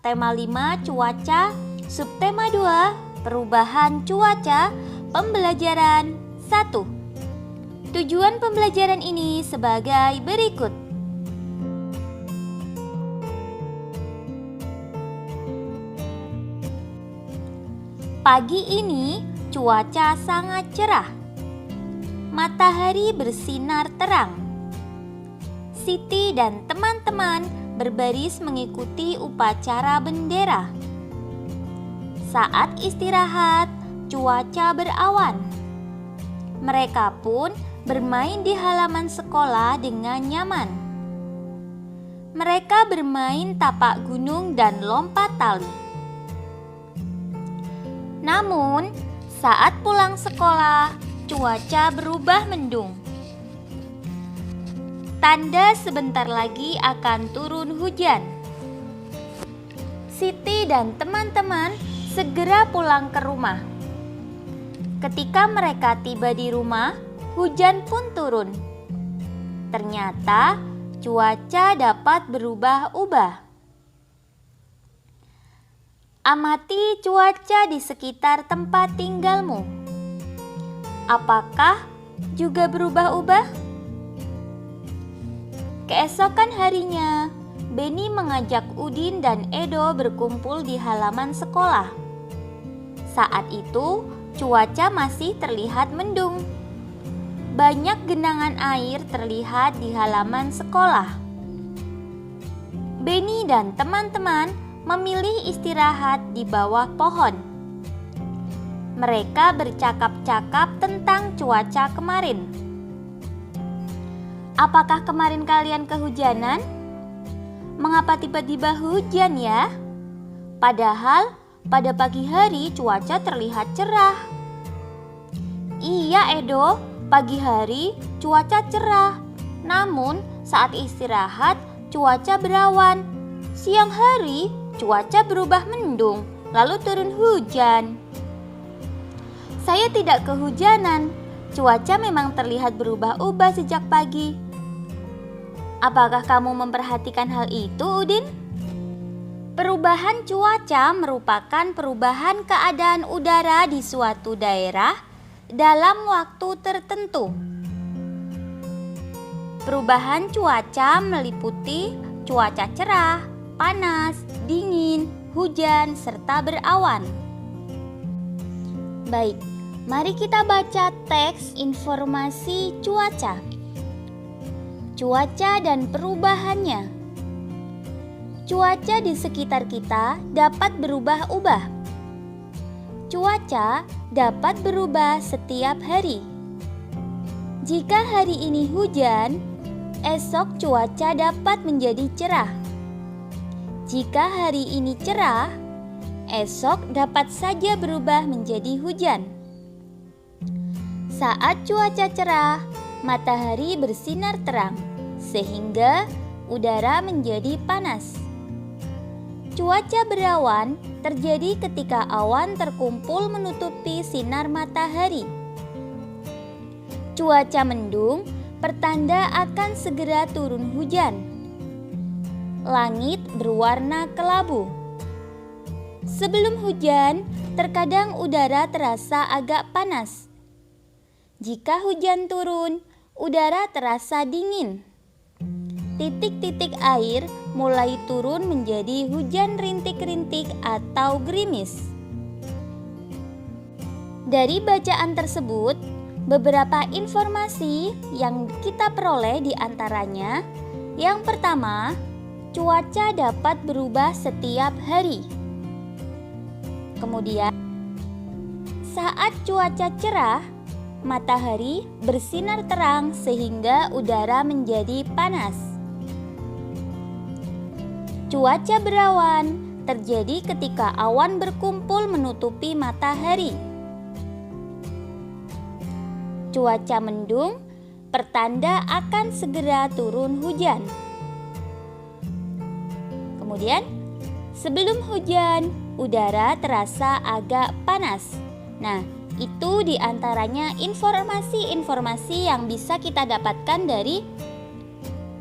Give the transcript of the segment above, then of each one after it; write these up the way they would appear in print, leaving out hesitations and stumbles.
Tema 5 cuaca, subtema 2 perubahan cuaca, pembelajaran 1. Tujuan pembelajaran ini sebagai berikut. Pagi ini cuaca sangat cerah. Matahari bersinar terang. Siti dan teman-teman berbaris mengikuti upacara bendera. Saat istirahat, cuaca berawan. Mereka pun bermain di halaman sekolah dengan nyaman. Mereka bermain tapak gunung dan lompat tali. Namun, saat pulang sekolah, cuaca berubah mendung. Tanda sebentar lagi akan turun hujan. Siti dan teman-teman segera pulang ke rumah. Ketika mereka tiba di rumah, hujan pun turun. Ternyata cuaca dapat berubah-ubah. Amati cuaca di sekitar tempat tinggalmu. Apakah juga berubah-ubah? Keesokan harinya, Beni mengajak Udin dan Edo berkumpul di halaman sekolah. Saat itu, cuaca masih terlihat mendung. Banyak genangan air terlihat di halaman sekolah. Beni dan teman-teman memilih istirahat di bawah pohon. Mereka bercakap-cakap tentang cuaca kemarin. Apakah kemarin kalian kehujanan? Mengapa tiba-tiba hujan ya? Padahal pada pagi hari cuaca terlihat cerah. Iya Edo, pagi hari cuaca cerah. Namun saat istirahat cuaca berawan. Siang hari cuaca berubah mendung, lalu turun hujan. Saya tidak kehujanan. Cuaca memang terlihat berubah-ubah sejak pagi. Apakah kamu memperhatikan hal itu, Udin? Perubahan cuaca merupakan perubahan keadaan udara di suatu daerah dalam waktu tertentu. Perubahan cuaca meliputi cuaca cerah, panas, dingin, hujan, serta berawan. Baik, mari kita baca teks informasi cuaca. Cuaca dan perubahannya. Cuaca di sekitar kita dapat berubah-ubah. Cuaca dapat berubah setiap hari. Jika hari ini hujan, esok cuaca dapat menjadi cerah. Jika hari ini cerah, esok dapat saja berubah menjadi hujan. Saat cuaca cerah, matahari bersinar terang, sehingga udara menjadi panas. Cuaca berawan terjadi ketika awan terkumpul menutupi sinar matahari. Cuaca mendung pertanda akan segera turun hujan. Langit berwarna kelabu. Sebelum hujan, terkadang udara terasa agak panas. Jika hujan turun, udara terasa dingin. Titik-titik air mulai turun menjadi hujan rintik-rintik atau gerimis. Dari bacaan tersebut, beberapa informasi yang kita peroleh diantaranya, yang pertama, cuaca dapat berubah setiap hari. Kemudian, saat cuaca cerah, matahari bersinar terang sehingga udara menjadi panas. Cuaca berawan terjadi ketika awan berkumpul menutupi matahari. Cuaca mendung pertanda akan segera turun hujan. Kemudian, sebelum hujan, udara terasa agak panas. Nah, itu diantaranya informasi-informasi yang bisa kita dapatkan dari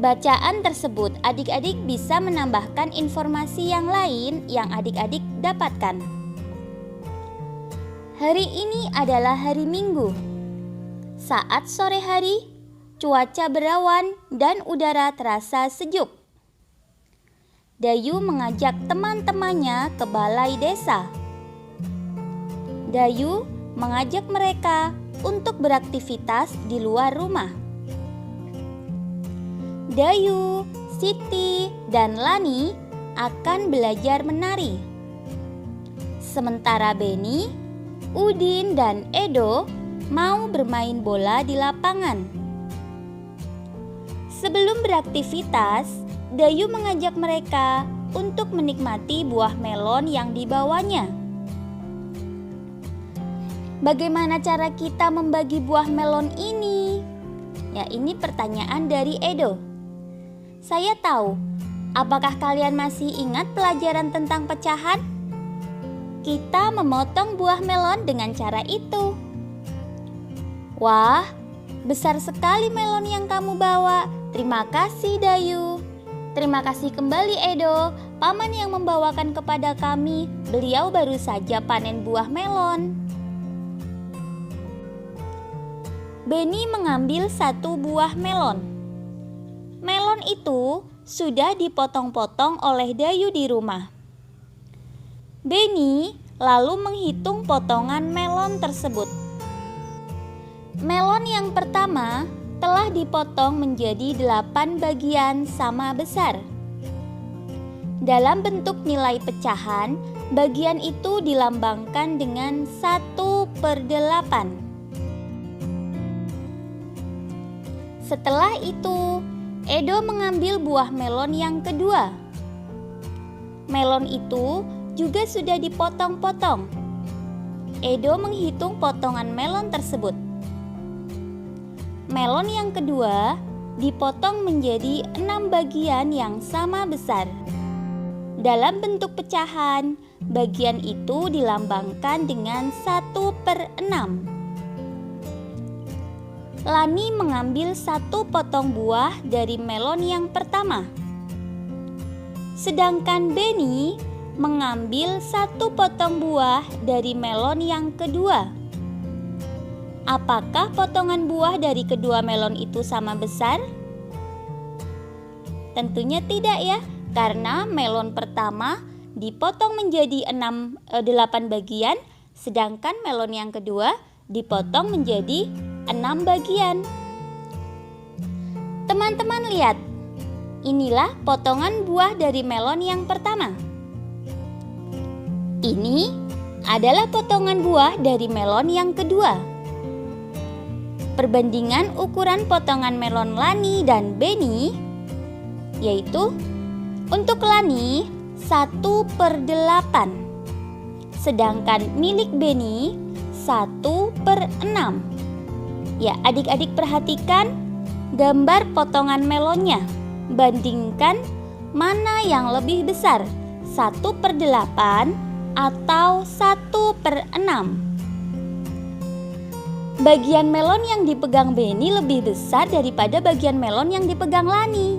bacaan tersebut adik-adik bisa menambahkan informasi yang lain yang adik-adik dapatkan. Hari ini adalah hari Minggu. Saat sore hari, cuaca berawan dan udara terasa sejuk. Dayu mengajak teman-temannya ke balai desa. Dayu mengajak mereka untuk beraktivitas di luar rumah. Dayu, Siti, dan Lani akan belajar menari. Sementara Beni, Udin, dan Edo mau bermain bola di lapangan. Sebelum beraktivitas, Dayu mengajak mereka untuk menikmati buah melon yang dibawanya. Bagaimana cara kita membagi buah melon ini? Ya, ini pertanyaan dari Edo. Saya tahu, apakah kalian masih ingat pelajaran tentang pecahan? Kita memotong buah melon dengan cara itu. Wah, besar sekali melon yang kamu bawa. Terima kasih, Dayu. Terima kasih kembali, Edo. Paman yang membawakan kepada kami. Beliau baru saja panen buah melon. Beni mengambil satu buah melon. Melon itu sudah dipotong-potong oleh Dayu di rumah. Beni lalu menghitung potongan melon tersebut. Melon yang pertama telah dipotong menjadi 8 bagian sama besar. Dalam bentuk nilai pecahan, bagian itu dilambangkan dengan 1/8. Setelah itu, Edo mengambil buah melon yang kedua. Melon itu juga sudah dipotong-potong. Edo menghitung potongan melon tersebut. Melon yang kedua dipotong menjadi 6 bagian yang sama besar. Dalam bentuk pecahan, bagian itu dilambangkan dengan 1/6. Lani mengambil 1 potong buah dari melon yang pertama. Sedangkan Beni mengambil 1 potong buah dari melon yang kedua. Apakah potongan buah dari kedua melon itu sama besar? Tentunya tidak ya, karena melon pertama dipotong menjadi 8 bagian, sedangkan melon yang kedua dipotong menjadi 6 bagian. Teman-teman lihat, inilah potongan buah dari melon yang pertama. Ini adalah potongan buah dari melon yang kedua. Perbandingan ukuran potongan melon Lani dan Beni, yaitu untuk Lani 1/8, sedangkan milik Beni 1/6. Ya, adik-adik perhatikan gambar potongan melonnya. Bandingkan mana yang lebih besar, 1/8 atau 1/6. Bagian melon yang dipegang Beni lebih besar daripada bagian melon yang dipegang Lani.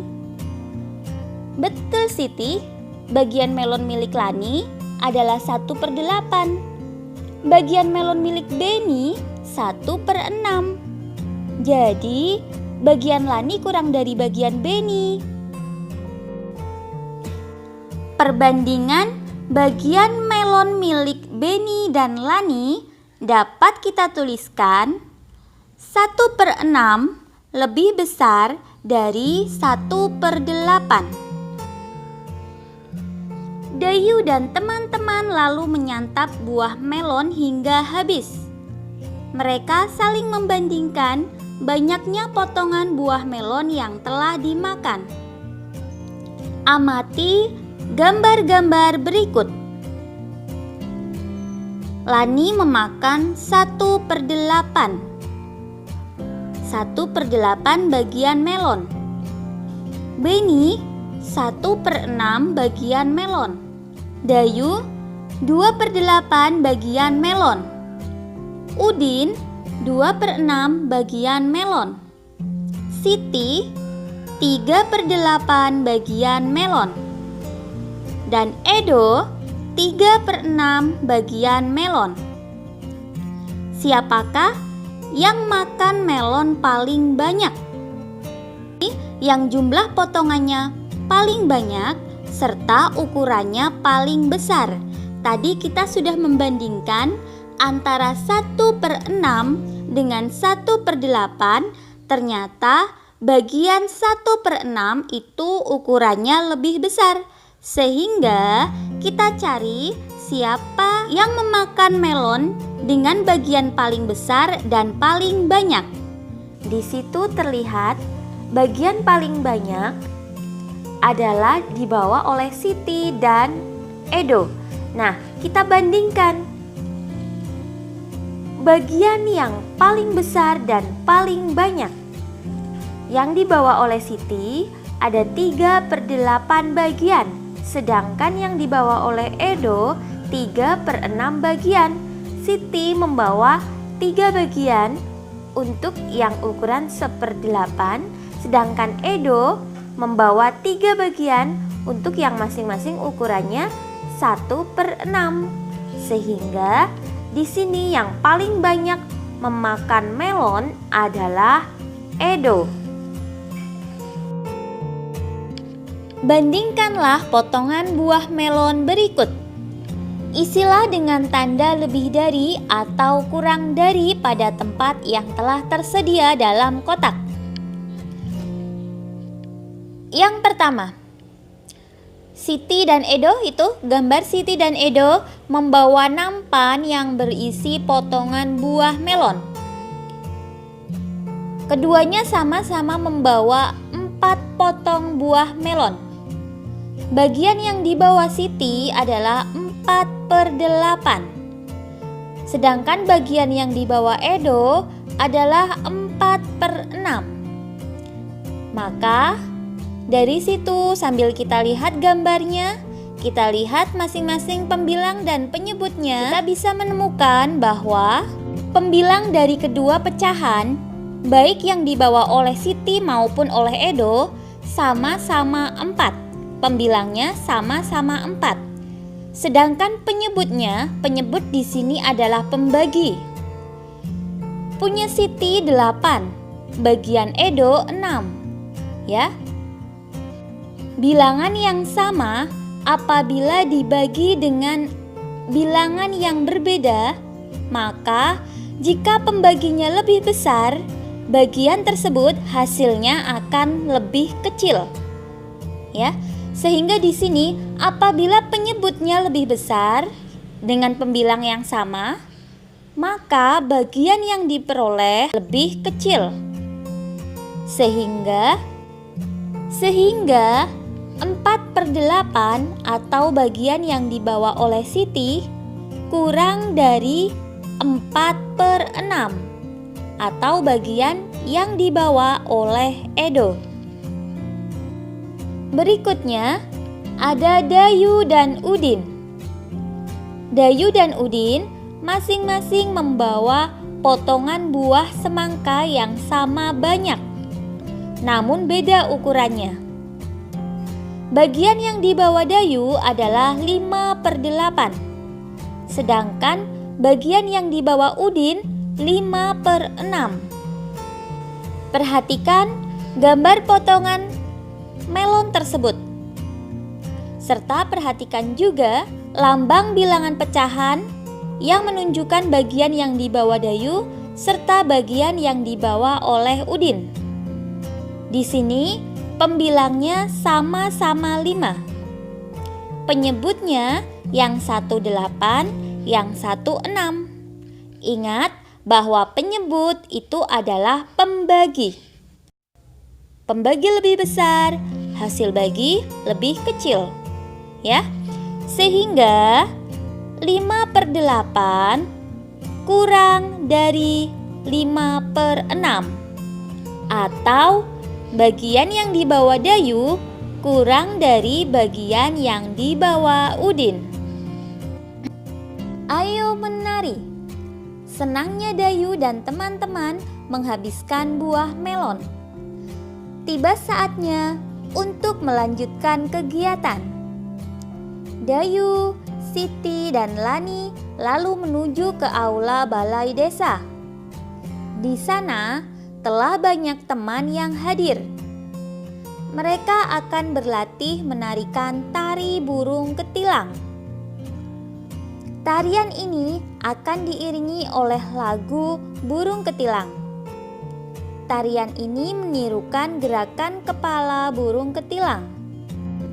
Betul, Siti. Bagian melon milik Lani adalah 1/8. Bagian melon milik Beni 1/6. Jadi, bagian Lani kurang dari bagian Beni. Perbandingan bagian melon milik Beni dan Lani dapat kita tuliskan 1/6 lebih besar dari 1/8. Dayu dan teman-teman lalu menyantap buah melon hingga habis. Mereka saling membandingkan banyaknya potongan buah melon yang telah dimakan. Amati gambar-gambar berikut. Lani memakan 1/8. 1/8 bagian melon. Beni 1/6 bagian melon. Dayu 2/8 bagian melon. Udin 2/6 bagian melon. Siti 3/8 bagian melon. Dan Edo 3/6 bagian melon. Siapakah yang makan melon paling banyak? Yang jumlah potongannya paling banyak serta ukurannya paling besar. Tadi kita sudah membandingkan antara 1/6 dengan 1/8. Ternyata bagian 1/6 itu ukurannya lebih besar. Sehingga kita cari siapa yang memakan melon dengan bagian paling besar dan paling banyak. Di situ terlihat bagian paling banyak adalah dibawa oleh Siti dan Edo. Nah, kita bandingkan. Bagian yang paling besar dan paling banyak yang dibawa oleh Siti ada 3/8 bagian, sedangkan yang dibawa oleh Edo 3/6 bagian. Siti membawa 3 bagian untuk yang ukuran 1/8, sedangkan Edo membawa 3 bagian untuk yang masing-masing ukurannya 1/6. Sehingga di sini yang paling banyak memakan melon adalah Edo. Bandingkanlah potongan buah melon berikut. Isilah dengan tanda lebih dari atau kurang dari pada tempat yang telah tersedia dalam kotak. Yang pertama, Siti dan Edo, itu gambar Siti dan Edo membawa nampan yang berisi potongan buah melon. Keduanya sama-sama membawa 4 potong buah melon. Bagian yang dibawa Siti adalah 4/8. Sedangkan bagian yang dibawa Edo adalah 4/6. Maka dari situ sambil kita lihat gambarnya, kita lihat masing-masing pembilang dan penyebutnya, kita bisa menemukan bahwa pembilang dari kedua pecahan, baik yang dibawa oleh Siti maupun oleh Edo, sama-sama 4. Pembilangnya sama-sama 4. Sedangkan penyebut di sini adalah pembagi. Punya Siti 8, bagian Edo 6. Ya. Bilangan yang sama apabila dibagi dengan bilangan yang berbeda, maka jika pembaginya lebih besar, bagian tersebut hasilnya akan lebih kecil. Ya. Sehingga di sini apabila penyebutnya lebih besar dengan pembilang yang sama, maka bagian yang diperoleh lebih kecil. Sehingga 4/8 atau bagian yang dibawa oleh Siti kurang dari 4/6 atau bagian yang dibawa oleh Edo. Berikutnya ada Dayu dan Udin. Dayu dan Udin masing-masing membawa potongan buah semangka yang sama banyak, namun beda ukurannya. Bagian yang dibawa Dayu adalah 5/8, sedangkan bagian yang dibawa Udin 5/6. Perhatikan gambar potongan melon tersebut, serta perhatikan juga lambang bilangan pecahan yang menunjukkan bagian yang dibawa Dayu serta bagian yang dibawa oleh Udin. Di sini pembilangnya sama-sama 5. Penyebutnya yang 1/8, yang 1/6. Ingat bahwa penyebut itu adalah pembagi. Pembagi lebih besar, hasil bagi lebih kecil. Ya. Sehingga 5/8 kurang dari 5/6 atau bagian yang dibawa Dayu kurang dari bagian yang dibawa Udin. Ayo menari. Senangnya Dayu dan teman-teman menghabiskan buah melon. tiba saatnya untuk melanjutkan kegiatan. Dayu, Siti, dan Lani lalu menuju ke aula balai desa. Di sana telah banyak teman yang hadir. Mereka akan berlatih menarikan tari burung ketilang. Tarian ini akan diiringi oleh lagu burung ketilang. Tarian ini menirukan gerakan kepala burung ketilang.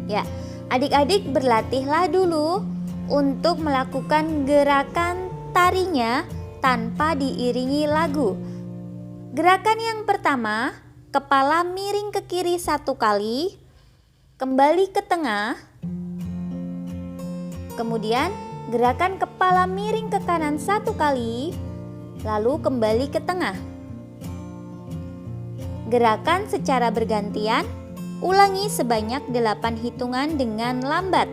Ya, adik-adik berlatihlah dulu untuk melakukan gerakan tarinya tanpa diiringi lagu. Gerakan yang pertama, kepala miring ke kiri 1 kali, kembali ke tengah. Kemudian gerakan kepala miring ke kanan 1 kali, lalu kembali ke tengah. Gerakan secara bergantian, ulangi sebanyak 8 hitungan dengan lambat.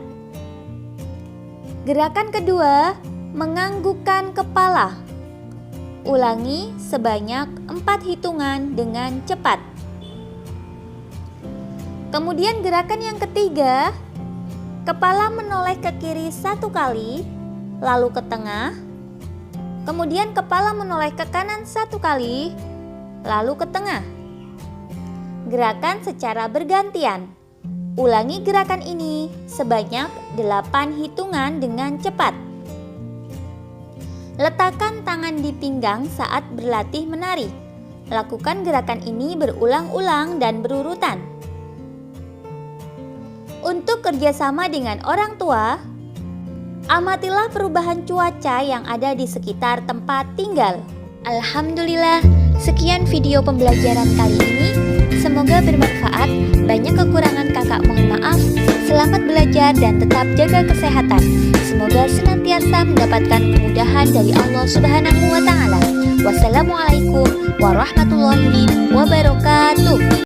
Gerakan kedua, menganggukkan kepala. Ulangi sebanyak 4 hitungan dengan cepat. Kemudian gerakan yang ketiga, kepala menoleh ke kiri 1 kali, lalu ke tengah. Kemudian kepala menoleh ke kanan 1 kali, lalu ke tengah. Gerakan secara bergantian. Ulangi gerakan ini sebanyak 8 hitungan dengan cepat. Letakkan tangan di pinggang saat berlatih menari. Lakukan gerakan ini berulang-ulang dan berurutan. Untuk kerjasama dengan orang tua, amatilah perubahan cuaca yang ada di sekitar tempat tinggal. Alhamdulillah, sekian video pembelajaran kali ini. Semoga bermanfaat. Banyak kekurangan kakak mohon maaf. Selamat belajar dan tetap jaga kesehatan. Semoga senantiasa mendapatkan kemudahan dari Allah Subhanahu wa Ta'ala. Wassalamualaikum warahmatullahi wabarakatuh.